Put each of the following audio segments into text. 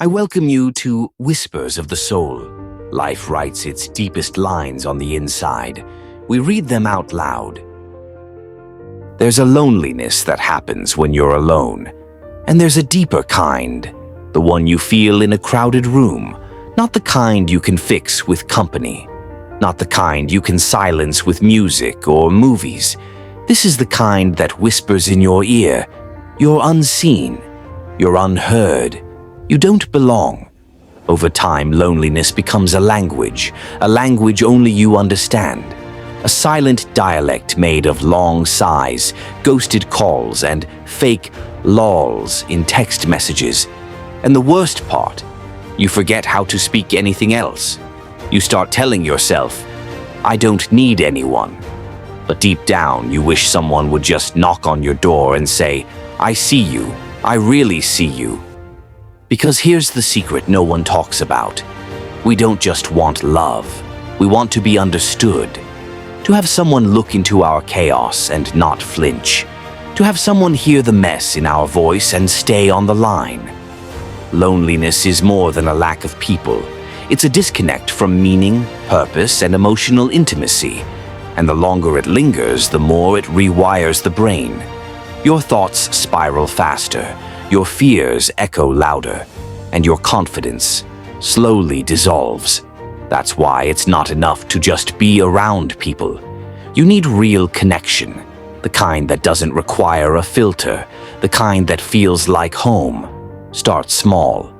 I welcome you to Whispers of the Soul. Life writes its deepest lines on the inside. We read them out loud. There's a loneliness that happens when you're alone. And there's a deeper kind, the one you feel in a crowded room, not the kind you can fix with company, not the kind you can silence with music or movies. This is the kind that whispers in your ear. You're unseen. You're unheard. You don't belong. Over time, loneliness becomes a language only you understand. A silent dialect made of long sighs, ghosted calls, and fake lols in text messages. And the worst part, you forget how to speak anything else. You start telling yourself, I don't need anyone. But deep down, you wish someone would just knock on your door and say, I see you. I really see you. Because here's the secret no one talks about. We don't just want love. We want to be understood. To have someone look into our chaos and not flinch. To have someone hear the mess in our voice and stay on the line. Loneliness is more than a lack of people. It's a disconnect from meaning, purpose, and emotional intimacy. And the longer it lingers, the more it rewires the brain. Your thoughts spiral faster. Your fears echo louder, and your confidence slowly dissolves. That's why it's not enough to just be around people. You need real connection, the kind that doesn't require a filter, the kind that feels like home. Start small.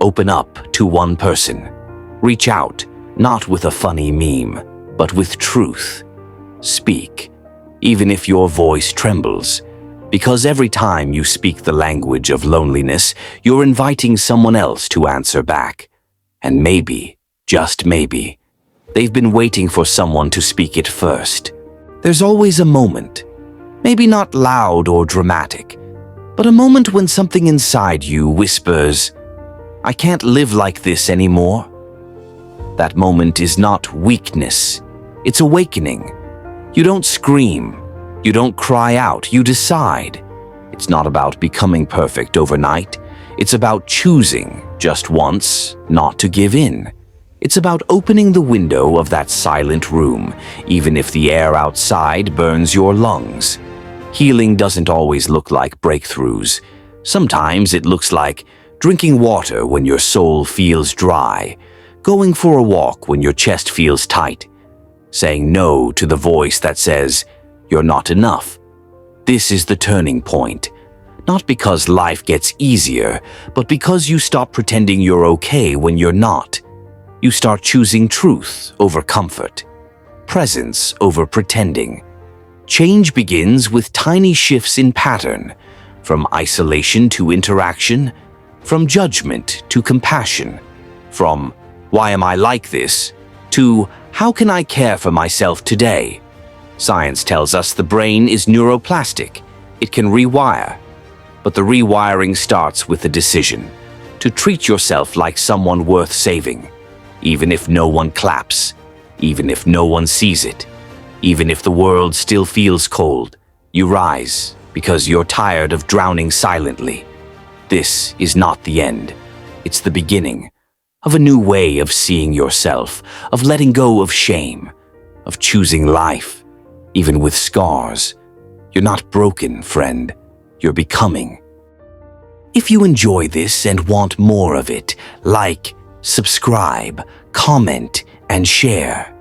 Open up to one person. Reach out, not with a funny meme, but with truth. Speak, even if your voice trembles. Because every time you speak the language of loneliness, you're inviting someone else to answer back. And maybe, just maybe, they've been waiting for someone to speak it first. There's always a moment, maybe not loud or dramatic, but a moment when something inside you whispers, I can't live like this anymore. That moment is not weakness, it's awakening. You don't scream. You don't cry out, you decide. It's not about becoming perfect overnight. It's about choosing, just once, not to give in. It's about opening the window of that silent room, even if the air outside burns your lungs. Healing doesn't always look like breakthroughs. Sometimes it looks like drinking water when your soul feels dry, going for a walk when your chest feels tight, saying no to the voice that says, you're not enough. This is the turning point. Not because life gets easier, but because you stop pretending you're okay when you're not. You start choosing truth over comfort, presence over pretending. Change begins with tiny shifts in pattern, from isolation to interaction, from judgment to compassion, from why am I like this to how can I care for myself today? Science tells us the brain is neuroplastic. It can rewire. But the rewiring starts with a decision to treat yourself like someone worth saving, even if no one claps, even if no one sees it, even if the world still feels cold. You rise because you're tired of drowning silently. This is not the end. It's the beginning of a new way of seeing yourself, of letting go of shame, of choosing life. Even with scars, you're not broken, friend. You're becoming. If you enjoy this and want more of it, like, subscribe, comment, and share.